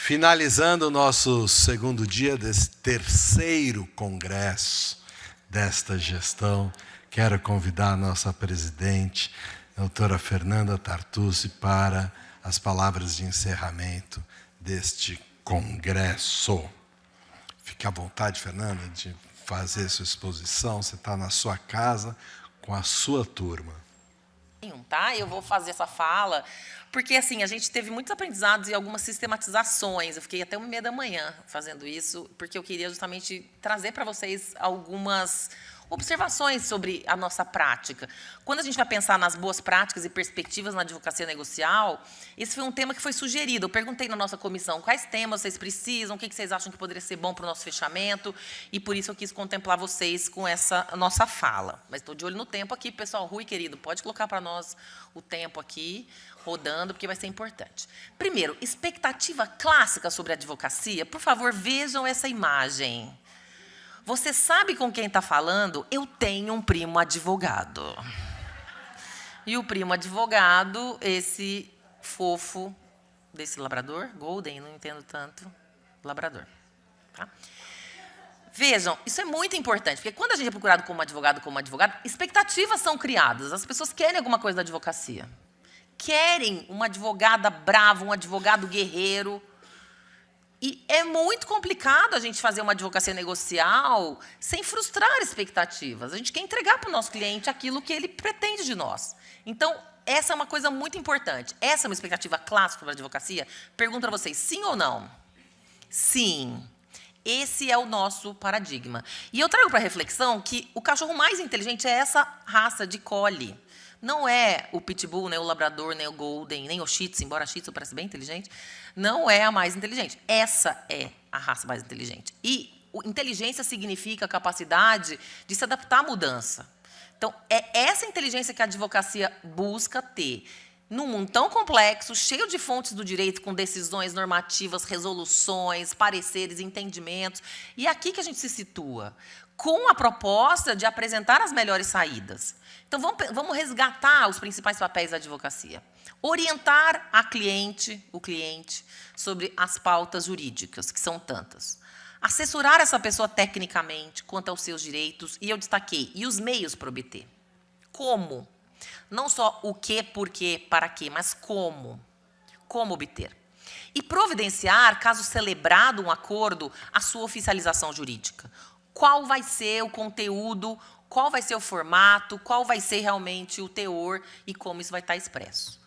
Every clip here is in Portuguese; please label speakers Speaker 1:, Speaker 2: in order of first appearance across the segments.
Speaker 1: Finalizando o nosso segundo dia desse terceiro congresso desta gestão, quero convidar a nossa presidente, doutora Fernanda Tartucci, para as palavras de encerramento deste congresso. Fique à vontade, Fernanda, de fazer sua exposição. Você está na sua casa com a sua turma.
Speaker 2: Tá? Eu vou fazer essa fala, porque assim, a gente teve muitos aprendizados e algumas sistematizações. Eu fiquei até 1h30 da manhã fazendo isso, porque eu queria justamente trazer para vocês algumas observações sobre a nossa prática. Quando a gente vai pensar nas boas práticas e perspectivas na advocacia negocial, esse foi um tema que foi sugerido. Eu perguntei na nossa comissão quais temas vocês precisam, o que vocês acham que poderia ser bom para o nosso fechamento, e por isso eu quis contemplar vocês com essa nossa fala. Mas estou de olho no tempo aqui, pessoal. Rui, querido, pode colocar para nós o tempo aqui, rodando, porque vai ser importante. Primeiro, expectativa clássica sobre a advocacia. Por favor, vejam essa imagem. Você sabe com quem está falando? Eu tenho um primo advogado. E o primo advogado, esse fofo desse labrador, golden, não entendo tanto, labrador. Tá? Vejam, isso é muito importante, porque quando a gente é procurado como advogado, expectativas são criadas. As pessoas querem alguma coisa da advocacia. Querem uma advogada brava, um advogado guerreiro. E é muito complicado a gente fazer uma advocacia negocial sem frustrar expectativas. A gente quer entregar para o nosso cliente aquilo que ele pretende de nós. Então, essa é uma coisa muito importante. Essa é uma expectativa clássica para a advocacia. Pergunto para vocês, sim ou não? Sim. Esse é o nosso paradigma. E eu trago para reflexão que o cachorro mais inteligente é essa raça de Collie. Não é o Pitbull, nem o Labrador, nem o Golden, nem o Shih Tzu, embora a Shih Tzu pareça bem inteligente, não é a mais inteligente. Essa é a raça mais inteligente. E inteligência significa a capacidade de se adaptar à mudança. Então, é essa inteligência que a advocacia busca ter. Num mundo tão complexo, cheio de fontes do direito, com decisões normativas, resoluções, pareceres, entendimentos. E é aqui que a gente se situa, com a proposta de apresentar as melhores saídas. Então, vamos resgatar os principais papéis da advocacia. Orientar o cliente, sobre as pautas jurídicas, que são tantas. Assessorar essa pessoa tecnicamente quanto aos seus direitos, e eu destaquei, e os meios para obter. Como? Não só o que, por quê, para quê, mas como. Como obter. E providenciar, caso celebrado um acordo, a sua oficialização jurídica. Qual vai ser o conteúdo, qual vai ser o formato, qual vai ser realmente o teor e como isso vai estar expresso.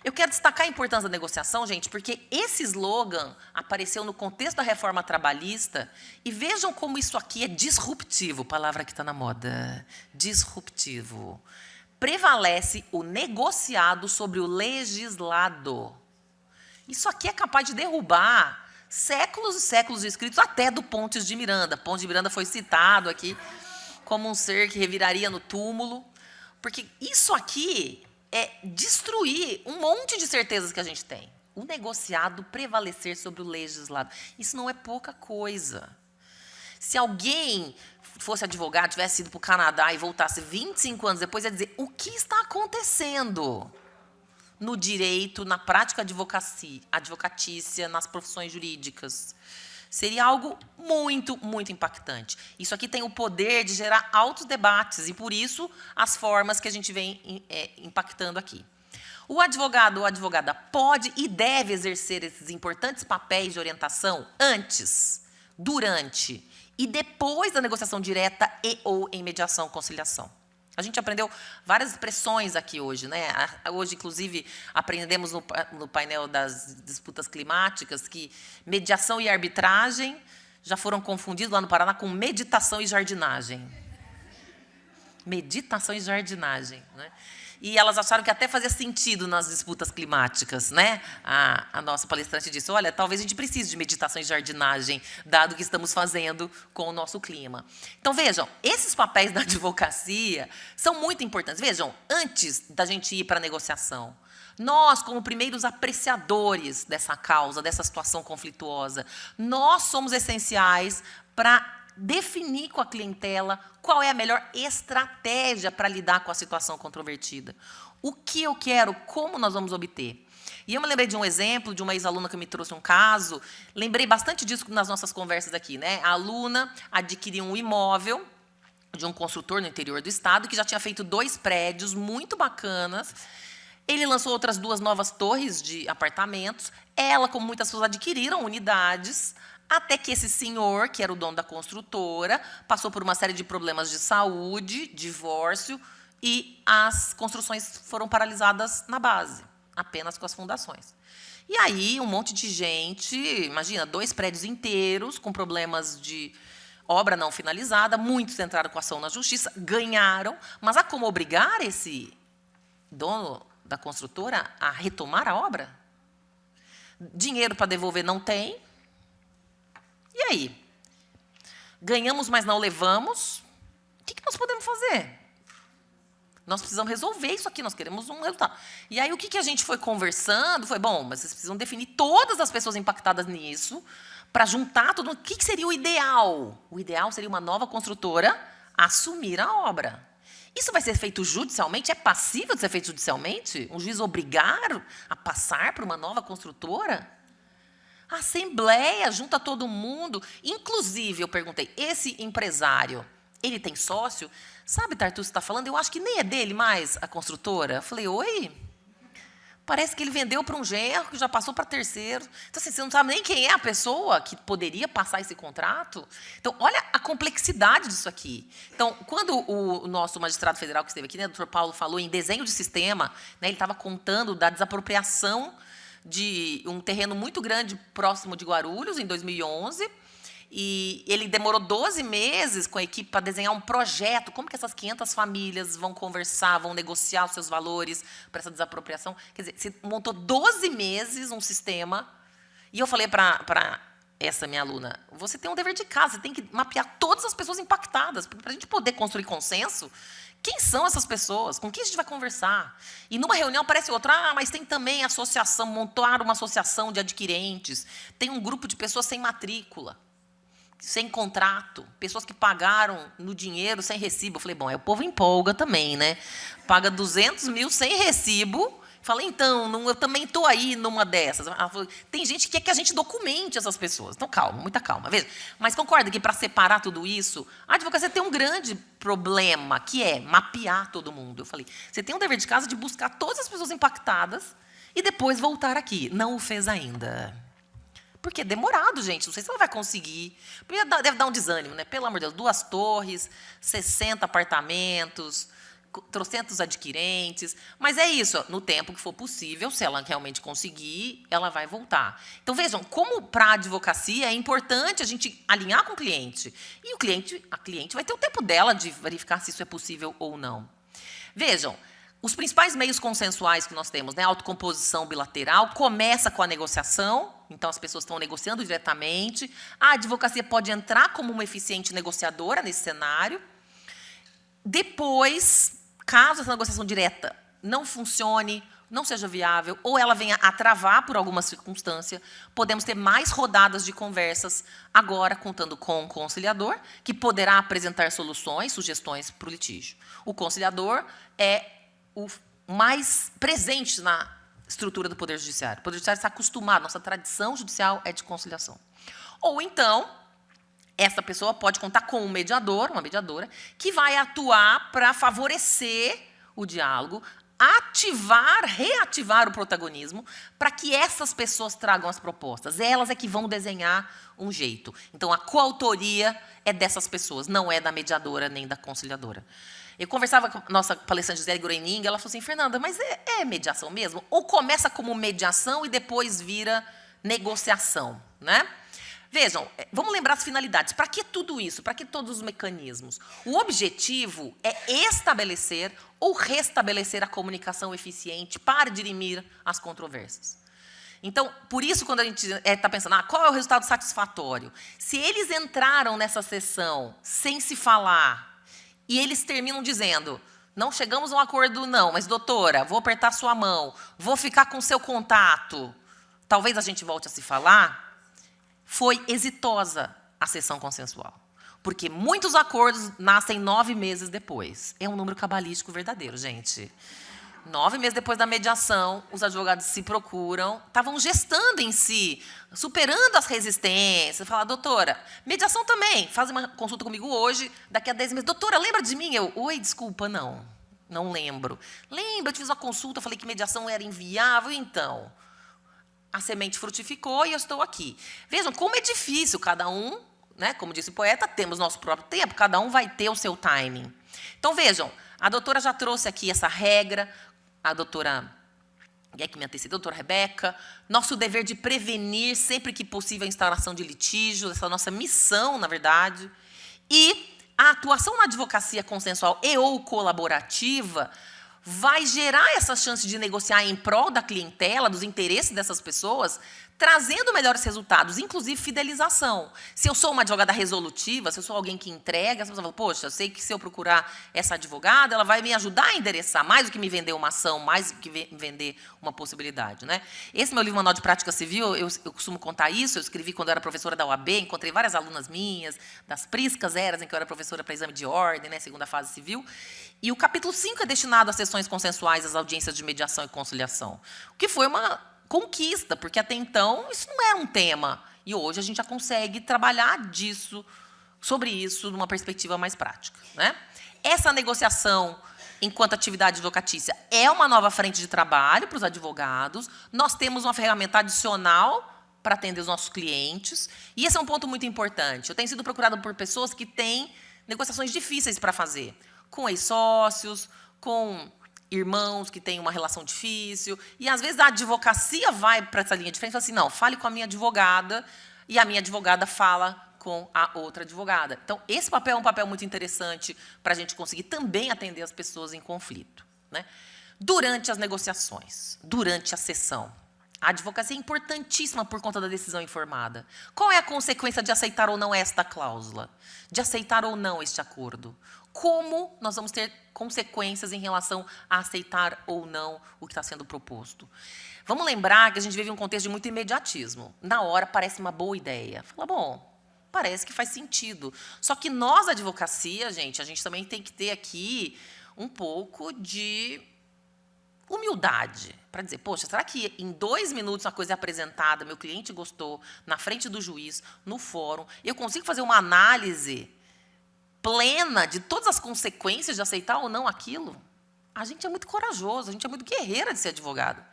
Speaker 2: Eu quero destacar a importância da negociação, gente, porque esse slogan apareceu no contexto da reforma trabalhista e vejam como isso aqui é disruptivo, palavra que está na moda, disruptivo. Prevalece o negociado sobre o legislado. Isso aqui é capaz de derrubar séculos e séculos de escritos, até do Pontes de Miranda. Pontes de Miranda foi citado aqui como um ser que reviraria no túmulo, porque isso aqui é destruir um monte de certezas que a gente tem. O negociado prevalecer sobre o legislado. Isso não é pouca coisa. Se alguém fosse advogado, tivesse ido para o Canadá e voltasse 25 anos depois, ia dizer, o que está acontecendo no direito, na prática advocatícia, nas profissões jurídicas? Seria algo muito, muito impactante. Isso aqui tem o poder de gerar altos debates, e por isso as formas que a gente vem impactando aqui. O advogado ou a advogada pode e deve exercer esses importantes papéis de orientação antes, durante e depois da negociação direta e ou em mediação, conciliação. A gente aprendeu várias expressões aqui hoje, né? Hoje, inclusive, aprendemos no painel das disputas climáticas que mediação e arbitragem já foram confundidos lá no Paraná com meditação e jardinagem. Meditação e jardinagem, né? E elas acharam que até fazia sentido nas disputas climáticas, né? A nossa palestrante disse, olha, talvez a gente precise de meditação e jardinagem, dado o que estamos fazendo com o nosso clima. Então, vejam, esses papéis da advocacia são muito importantes. Vejam, antes da gente ir para a negociação, nós, como primeiros apreciadores dessa causa, dessa situação conflituosa, nós somos essenciais para definir com a clientela qual é a melhor estratégia para lidar com a situação controvertida. O que eu quero, como nós vamos obter. E eu me lembrei de um exemplo, de uma ex-aluna que me trouxe um caso, lembrei bastante disso nas nossas conversas aqui, né? A aluna adquiriu um imóvel de um construtor no interior do estado, que já tinha feito 2 prédios muito bacanas. Ele lançou outras 2 novas torres de apartamentos. Ela, como muitas pessoas, adquiriram unidades, até que esse senhor, que era o dono da construtora, passou por uma série de problemas de saúde, divórcio, e as construções foram paralisadas na base, apenas com as fundações. E aí, um monte de gente, imagina, 2 prédios inteiros com problemas de obra não finalizada, muitos entraram com ação na justiça, ganharam, mas há como obrigar esse dono da construtora a retomar a obra? Dinheiro para devolver não tem. E aí? Ganhamos, mas não levamos. O que nós podemos fazer? Nós precisamos resolver isso aqui, nós queremos um resultado. E aí, o que a gente foi conversando foi, bom, mas vocês precisam definir todas as pessoas impactadas nisso, para juntar tudo. O que seria o ideal? O ideal seria uma nova construtora assumir a obra. Isso vai ser feito judicialmente? É passível de ser feito judicialmente? Um juiz obrigar a passar para uma nova construtora? A assembleia junta todo mundo. Inclusive, eu perguntei, esse empresário, ele tem sócio? Sabe, Tartus, você está falando? Eu acho que nem é dele mais a construtora. Eu falei, oi? Parece que ele vendeu para um genro, que já passou para terceiro. Então, assim, você não sabe nem quem é a pessoa que poderia passar esse contrato. Então, olha a complexidade disso aqui. Então, quando o nosso magistrado federal que esteve aqui, né, o doutor Paulo, falou em desenho de sistema, né, ele estava contando da desapropriação de um terreno muito grande próximo de Guarulhos, em 2011, e ele demorou 12 meses com a equipe para desenhar um projeto. Como que essas 500 famílias vão conversar, vão negociar os seus valores para essa desapropriação? Quer dizer, você montou 12 meses um sistema. E eu falei para essa minha aluna, você tem um dever de casa, você tem que mapear todas as pessoas impactadas. Para a gente poder construir consenso, quem são essas pessoas? Com quem a gente vai conversar? E numa reunião aparece outra, mas tem também associação, montaram uma associação de adquirentes, tem um grupo de pessoas sem matrícula, sem contrato, pessoas que pagaram no dinheiro, sem recibo. Eu falei, bom, o povo empolga também, né? Paga 200 mil sem recibo. Falei, então, eu também estou aí numa dessas. Ela falou, tem gente que quer que a gente documente essas pessoas. Então, calma, muita calma. Veja, mas concorda que para separar tudo isso, a advocacia tem um grande problema, que é mapear todo mundo. Eu falei, você tem um dever de casa de buscar todas as pessoas impactadas e depois voltar aqui. Não o fez ainda. Porque é demorado, gente. Não sei se ela vai conseguir. Deve dar um desânimo, né? Pelo amor de Deus, 2 torres, 60 apartamentos, trocentos adquirentes. Mas é isso, no tempo que for possível, se ela realmente conseguir, ela vai voltar. Então, vejam, como para a advocacia é importante a gente alinhar com o cliente. E a cliente vai ter o tempo dela de verificar se isso é possível ou não. Vejam, os principais meios consensuais que nós temos, né, a autocomposição bilateral, começa com a negociação, então as pessoas estão negociando diretamente. A advocacia pode entrar como uma eficiente negociadora nesse cenário. Depois, caso essa negociação direta não funcione, não seja viável, ou ela venha a travar por alguma circunstância, podemos ter mais rodadas de conversas, agora contando com o conciliador, que poderá apresentar soluções, sugestões para o litígio. O conciliador é o mais presente na estrutura do Poder Judiciário. O Poder Judiciário está acostumado, nossa tradição judicial é de conciliação. Ou então, essa pessoa pode contar com um mediador, uma mediadora, que vai atuar para favorecer o diálogo, reativar o protagonismo, para que essas pessoas tragam as propostas. Elas é que vão desenhar um jeito. Então, a coautoria é dessas pessoas, não é da mediadora nem da conciliadora. Eu conversava com a nossa palestrante Gisele Groening, ela falou assim, Fernanda, mas é mediação mesmo? Ou começa como mediação e depois vira negociação, né? Vejam, vamos lembrar as finalidades. Para que tudo isso? Para que todos os mecanismos? O objetivo é estabelecer ou restabelecer a comunicação eficiente para dirimir as controvérsias. Então, por isso, quando a gente está pensando, qual é o resultado satisfatório? Se eles entraram nessa sessão sem se falar, e eles terminam dizendo, não chegamos a um acordo não, mas doutora, vou apertar sua mão, vou ficar com seu contato, talvez a gente volte a se falar, foi exitosa a sessão consensual. Porque muitos acordos nascem 9 meses depois. É um número cabalístico verdadeiro, gente. 9 meses depois da mediação, os advogados se procuram, estavam gestando em si, superando as resistências. Falaram, doutora, mediação também, faz uma consulta comigo hoje, daqui a 10 meses. Doutora, lembra de mim? Eu, oi, desculpa, não lembro. Lembra, eu te fiz uma consulta, falei que mediação era inviável, então. A semente frutificou e eu estou aqui. Vejam como é difícil, cada um, né, como disse o poeta, temos nosso próprio tempo, cada um vai ter o seu timing. Então, vejam, a doutora já trouxe aqui essa regra, a doutora, que me antecedeu, a doutora Rebeca, nosso dever de prevenir sempre que possível a instauração de litígio, essa nossa missão, na verdade, e a atuação na advocacia consensual e ou colaborativa vai gerar essa chance de negociar em prol da clientela, dos interesses dessas pessoas, trazendo melhores resultados, inclusive fidelização. Se eu sou uma advogada resolutiva, se eu sou alguém que entrega, as pessoas falam, poxa, eu sei que se eu procurar essa advogada, ela vai me ajudar a endereçar mais do que me vender uma ação, mais do que vender uma possibilidade. Né? Esse meu livro, Manual de Prática Civil, eu costumo contar isso, eu escrevi quando eu era professora da UAB, encontrei várias alunas minhas, das priscas eras em que eu era professora para exame de ordem, né, segunda fase civil, e o capítulo 5 é destinado a sessões consensuais, às audiências de mediação e conciliação, o que foi uma conquista, porque até então isso não era um tema. E hoje a gente já consegue trabalhar sobre isso, numa perspectiva mais prática. Né? Essa negociação, enquanto atividade advocatícia, é uma nova frente de trabalho para os advogados. Nós temos uma ferramenta adicional para atender os nossos clientes. E esse é um ponto muito importante. Eu tenho sido procurada por pessoas que têm negociações difíceis para fazer, com ex-sócios, com irmãos que têm uma relação difícil, e às vezes a advocacia vai para essa linha de frente e fala assim, não, fale com a minha advogada, e a minha advogada fala com a outra advogada. Então, esse papel é um papel muito interessante para a gente conseguir também atender as pessoas em conflito. Né? Durante as negociações, durante a sessão, a advocacia é importantíssima por conta da decisão informada. Qual é a consequência de aceitar ou não esta cláusula? De aceitar ou não este acordo? Como nós vamos ter consequências em relação a aceitar ou não o que está sendo proposto? Vamos lembrar que a gente vive um contexto de muito imediatismo. Na hora parece uma boa ideia. Fala, bom, parece que faz sentido. Só que nós, advocacia, a gente também tem que ter aqui um pouco de humildade para dizer, poxa, será que em 2 minutos uma coisa é apresentada, meu cliente gostou, na frente do juiz, no fórum, eu consigo fazer uma análise plena de todas as consequências de aceitar ou não aquilo? A gente é muito corajoso, a gente é muito guerreira de ser advogada.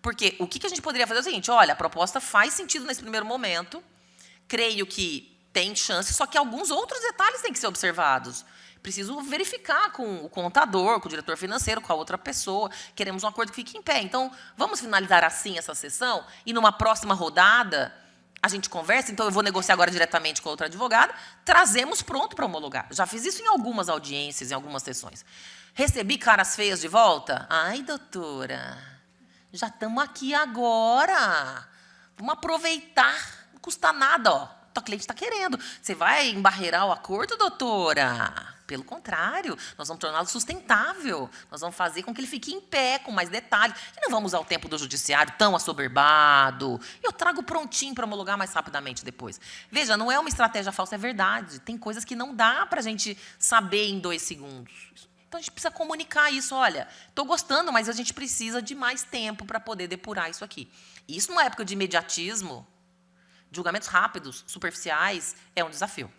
Speaker 2: Porque o que a gente poderia fazer é o seguinte, olha, a proposta faz sentido nesse primeiro momento, creio que tem chance, só que alguns outros detalhes têm que ser observados. Preciso verificar com o contador, com o diretor financeiro, com a outra pessoa, queremos um acordo que fique em pé. Então, vamos finalizar assim essa sessão e numa próxima rodada a gente conversa, então eu vou negociar agora diretamente com a outra advogada, trazemos pronto para homologar. Já fiz isso em algumas audiências, em algumas sessões. Recebi caras feias de volta? Ai, doutora, já estamos aqui agora. Vamos aproveitar, não custa nada, ó. O cliente está querendo. Você vai embarreirar o acordo, doutora? Pelo contrário, nós vamos torná-lo sustentável. Nós vamos fazer com que ele fique em pé, com mais detalhes. E não vamos usar o tempo do judiciário tão assoberbado. Eu trago prontinho para homologar mais rapidamente depois. Veja, não é uma estratégia falsa, é verdade. Tem coisas que não dá para a gente saber em 2 segundos. Então, a gente precisa comunicar isso. Olha, estou gostando, mas a gente precisa de mais tempo para poder depurar isso aqui. Isso, numa época de imediatismo, julgamentos rápidos, superficiais, é um desafio.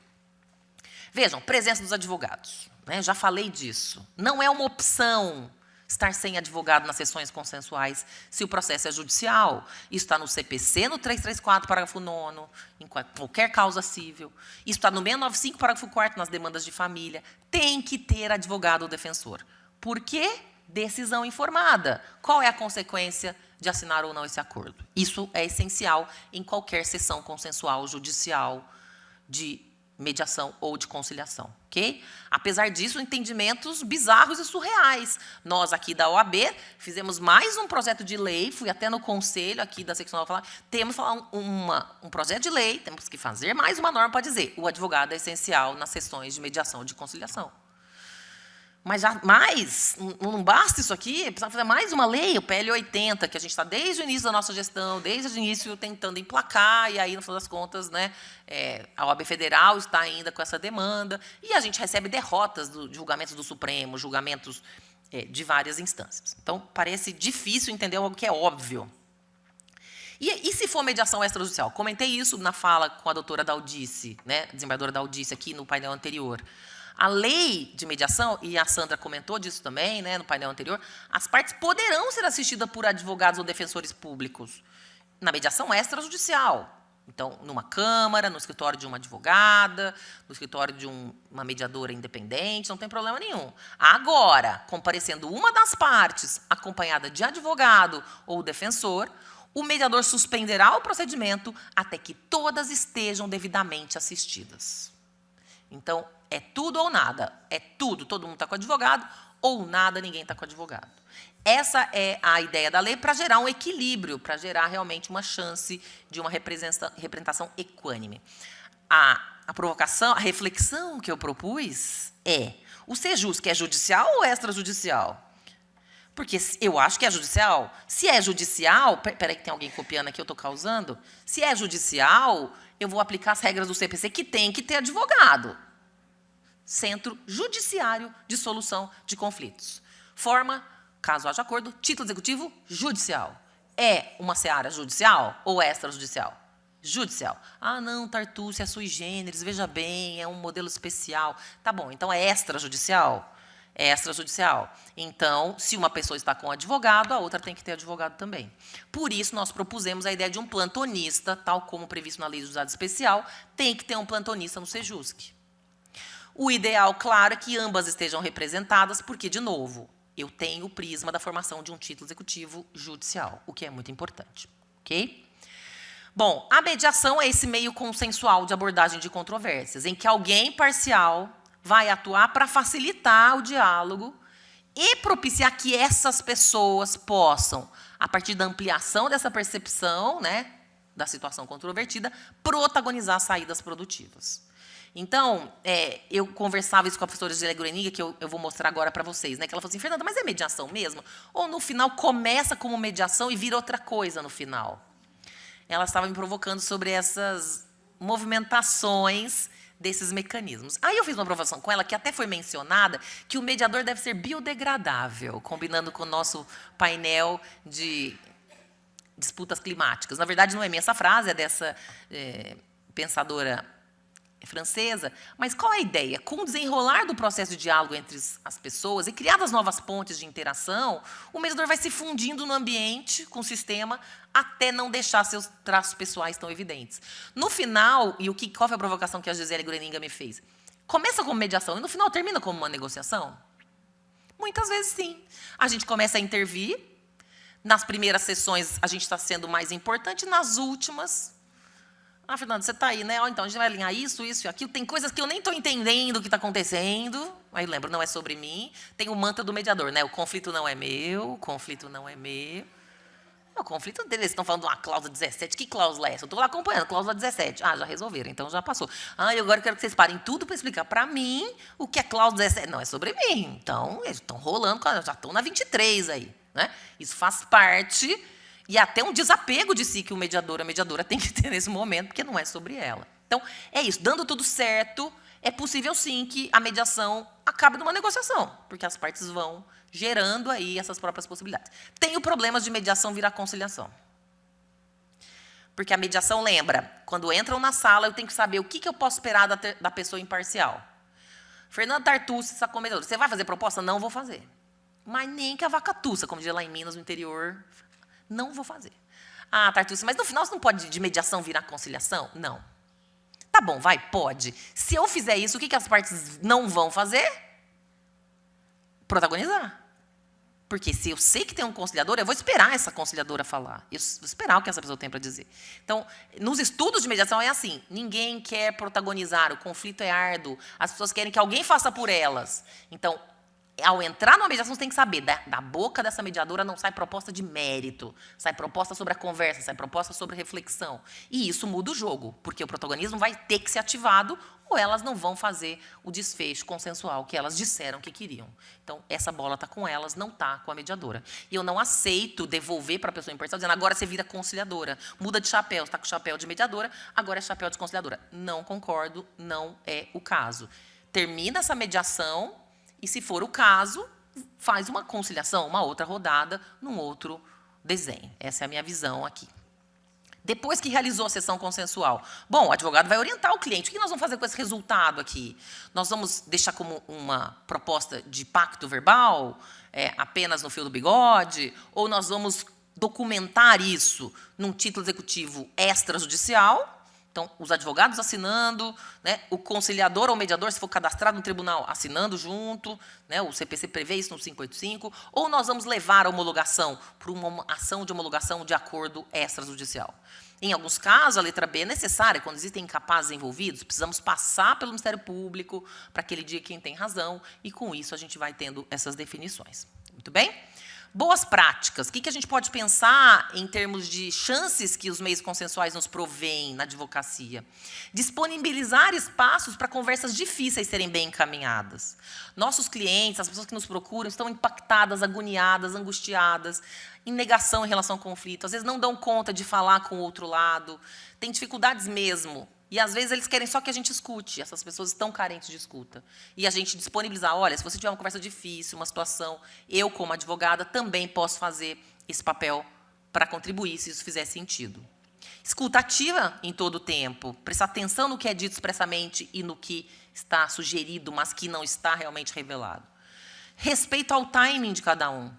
Speaker 2: Vejam, presença dos advogados. Né? Já falei disso. Não é uma opção estar sem advogado nas sessões consensuais se o processo é judicial. Isso está no CPC, no 334, parágrafo 9º, em qualquer causa civil. Isso está no 695, parágrafo 4º, nas demandas de família. Tem que ter advogado ou defensor. Por quê? Decisão informada. Qual é a consequência de assinar ou não esse acordo? Isso é essencial em qualquer sessão consensual judicial de mediação ou de conciliação, ok? Apesar disso, entendimentos bizarros e surreais. Nós aqui da OAB fizemos mais um projeto de lei, fui até no conselho aqui da seccional falar, temos um projeto de lei, temos que fazer mais uma norma para dizer, o advogado é essencial nas sessões de mediação ou de conciliação. Mas não basta isso aqui, precisa fazer mais uma lei, o PL 80, que a gente está desde o início da nossa gestão, desde o início tentando emplacar, e aí, no final das contas, né, a OAB Federal está ainda com essa demanda, e a gente recebe derrotas de julgamentos do Supremo, julgamentos de várias instâncias. Então, parece difícil entender algo que é óbvio. E se for mediação extrajudicial? Comentei isso na fala com a doutora Daldice, né, desembargadora Daldice, aqui no painel anterior. A lei de mediação, e a Sandra comentou disso também, né, no painel anterior, as partes poderão ser assistidas por advogados ou defensores públicos na mediação extrajudicial. Então, numa câmara, no escritório de uma advogada, no escritório de uma mediadora independente, não tem problema nenhum. Agora, comparecendo uma das partes, acompanhada de advogado ou defensor, o mediador suspenderá o procedimento até que todas estejam devidamente assistidas. Então, é tudo ou nada. É tudo, todo mundo está com advogado, ou nada, ninguém está com advogado. Essa é a ideia da lei para gerar um equilíbrio, para gerar realmente uma chance de uma representação equânime. A provocação, a reflexão que eu propus é: o SEJUS que é judicial ou extrajudicial? Porque eu acho que é judicial. Se é judicial, peraí que tem alguém copiando aqui, eu estou causando. Se é judicial, eu vou aplicar as regras do CPC, que tem que ter advogado. Centro Judiciário de Solução de Conflitos. Forma, caso haja acordo, título executivo judicial. É uma seara judicial ou extrajudicial? Judicial. Ah, não, Tartucci, é sui generis, veja bem, é um modelo especial. Tá bom, então é extrajudicial? É extrajudicial. Então, se uma pessoa está com advogado, a outra tem que ter advogado também. Por isso, nós propusemos a ideia de um plantonista, tal como previsto na Lei de Juizado Especial, tem que ter um plantonista no SEJUSC. O ideal, claro, é que ambas estejam representadas, porque, de novo, eu tenho o prisma da formação de um título executivo judicial, o que é muito importante. Ok? Bom, a mediação é esse meio consensual de abordagem de controvérsias, em que alguém parcial vai atuar para facilitar o diálogo e propiciar que essas pessoas possam, a partir da ampliação dessa percepção, né, da situação controvertida, protagonizar saídas produtivas. Então, eu conversava isso com a professora Gisele Gureniga, que eu vou mostrar agora para vocês, né, que ela falou assim: Fernanda, mas é mediação mesmo? Ou no final começa como mediação e vira outra coisa no final? Ela estava me provocando sobre essas movimentações desses mecanismos. Aí eu fiz uma provocação com ela, que até foi mencionada, que o mediador deve ser biodegradável, combinando com o nosso painel de disputas climáticas. Na verdade, não é minha essa frase, é dessa pensadora francesa, mas qual é a ideia? Com o desenrolar do processo de diálogo entre as pessoas e criadas novas pontes de interação, o mediador vai se fundindo no ambiente, com o sistema, até não deixar seus traços pessoais tão evidentes. No final, e qual foi a provocação que a Gisele Gureniga me fez? Começa como mediação e no final termina como uma negociação? Muitas vezes sim. A gente começa a intervir, nas primeiras sessões a gente está sendo mais importante, nas últimas... Ah, Fernanda, você está aí, né? Então, a gente vai alinhar isso, isso e aquilo. Tem coisas que eu nem estou entendendo o que está acontecendo. Aí, lembra, não é sobre mim. Tem o mantra do mediador, né? O conflito não é meu, o conflito não é meu. O conflito deles, estão falando de uma cláusula 17. Que cláusula é essa? Eu estou lá acompanhando, cláusula 17. Ah, já resolveram, então já passou. Ah, e agora eu quero que vocês parem tudo para explicar para mim o que é cláusula 17. Não, é sobre mim. Então, eles estão rolando, já estão na 23 aí, né? Isso faz parte... E até um desapego de si que o mediador, a mediadora tem que ter nesse momento, porque não é sobre ela. Então, é isso. Dando tudo certo, é possível sim que a mediação acabe numa negociação, porque as partes vão gerando aí essas próprias possibilidades. Tem o problema de mediação virar conciliação. Porque a mediação, lembra, quando entram na sala, eu tenho que saber o que eu posso esperar da pessoa imparcial. Fernanda Tartucci, sacou mediadora. Você vai fazer proposta? Não vou fazer. Mas nem que a vaca tussa, como diz lá em Minas, no interior... Não vou fazer. Ah, Tartucci, mas no final você não pode de mediação virar conciliação? Não. Tá bom, vai, pode. Se eu fizer isso, o que as partes não vão fazer? Protagonizar. Porque se eu sei que tem um conciliador, eu vou esperar essa conciliadora falar. Eu vou esperar o que essa pessoa tem para dizer. Então, nos estudos de mediação é assim. Ninguém quer protagonizar, o conflito é árduo. As pessoas querem que alguém faça por elas. Então, ao entrar numa mediação, você tem que saber, da boca dessa mediadora não sai proposta de mérito, sai proposta sobre a conversa, sai proposta sobre reflexão. E isso muda o jogo, porque o protagonismo vai ter que ser ativado ou elas não vão fazer o desfecho consensual que elas disseram que queriam. Então, essa bola está com elas, não está com a mediadora. E eu não aceito devolver para a pessoa imparcial, dizendo, agora você vira conciliadora. Muda de chapéu, você está com chapéu de mediadora, agora é chapéu de conciliadora. Não concordo, não é o caso. Termina essa mediação... E, se for o caso, faz uma conciliação, uma outra rodada, num outro desenho. Essa é a minha visão aqui. Depois que realizou a sessão consensual, bom, o advogado vai orientar o cliente. O que nós vamos fazer com esse resultado aqui? Nós vamos deixar como uma proposta de pacto verbal, apenas no fio do bigode? Ou nós vamos documentar isso num título executivo extrajudicial? Então, os advogados assinando, né, o conciliador ou mediador, se for cadastrado no tribunal, assinando junto, né, o CPC prevê isso no 585, ou nós vamos levar a homologação para uma ação de homologação de acordo extrajudicial. Em alguns casos, a letra B é necessária, quando existem incapazes envolvidos, precisamos passar pelo Ministério Público para aquele dia quem tem razão, e com isso a gente vai tendo essas definições. Muito bem? Boas práticas. O que a gente pode pensar em termos de chances que os meios consensuais nos provêem na advocacia? Disponibilizar espaços para conversas difíceis serem bem encaminhadas. Nossos clientes, as pessoas que nos procuram, estão impactadas, agoniadas, angustiadas, em negação em relação ao conflito. Às vezes não dão conta de falar com o outro lado, têm dificuldades mesmo. E, às vezes, eles querem só que a gente escute. Essas pessoas estão carentes de escuta. E a gente disponibilizar, olha, se você tiver uma conversa difícil, uma situação, eu, como advogada, também posso fazer esse papel para contribuir, se isso fizer sentido. Escuta ativa em todo o tempo. Prestar atenção no que é dito expressamente e no que está sugerido, mas que não está realmente revelado. Respeito ao timing de cada um.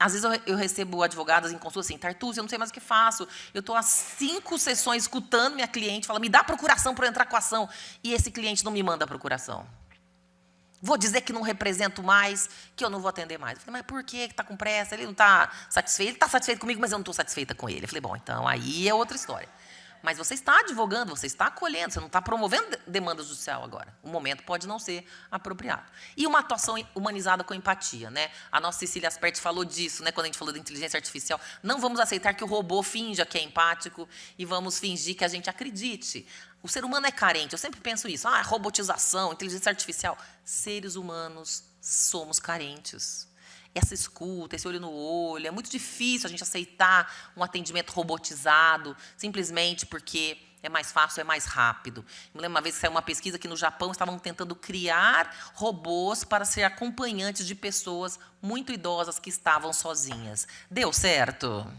Speaker 2: Às vezes eu recebo advogadas em consulta assim, Tartúcia, eu não sei mais o que faço. Eu estou há 5 sessões escutando minha cliente, fala, me dá procuração para eu entrar com a ação. E esse cliente não me manda a procuração. Vou dizer que não represento mais, que eu não vou atender mais. Eu falei, mas por que está com pressa? Ele não está satisfeito? Ele está satisfeito comigo, mas eu não estou satisfeita com ele. Eu falei, bom, então aí é outra história. Mas você está advogando, você está acolhendo, você não está promovendo demanda judicial agora. O momento pode não ser apropriado. E uma atuação humanizada com empatia, né? A nossa Cecília Asperti falou disso, né, quando a gente falou da inteligência artificial. Não vamos aceitar que o robô finja que é empático e vamos fingir que a gente acredite. O ser humano é carente, eu sempre penso isso. Robotização, inteligência artificial. Seres humanos somos carentes. Essa escuta, esse olho no olho, é muito difícil a gente aceitar um atendimento robotizado, simplesmente porque é mais fácil, é mais rápido. Me lembro uma vez que saiu uma pesquisa que no Japão estavam tentando criar robôs para ser acompanhantes de pessoas muito idosas que estavam sozinhas. Deu certo?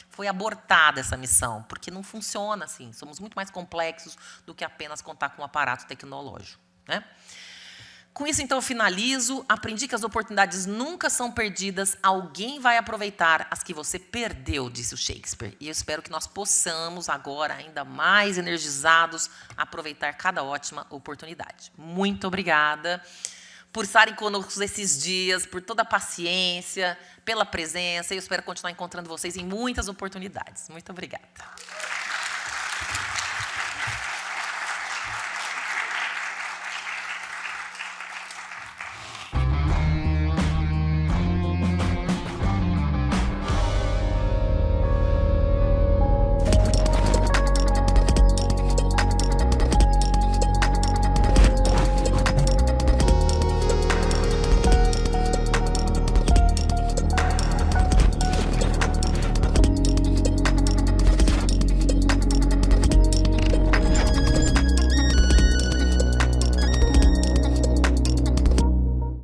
Speaker 2: Foi abortada essa missão, porque não funciona assim. Somos muito mais complexos do que apenas contar com um aparato tecnológico, né? Com isso, então, eu finalizo. Aprendi que as oportunidades nunca são perdidas. Alguém vai aproveitar as que você perdeu, disse o Shakespeare. E eu espero que nós possamos, agora, ainda mais energizados, aproveitar cada ótima oportunidade. Muito obrigada por estarem conosco esses dias, por toda a paciência, pela presença. Eu espero continuar encontrando vocês em muitas oportunidades. Muito obrigada.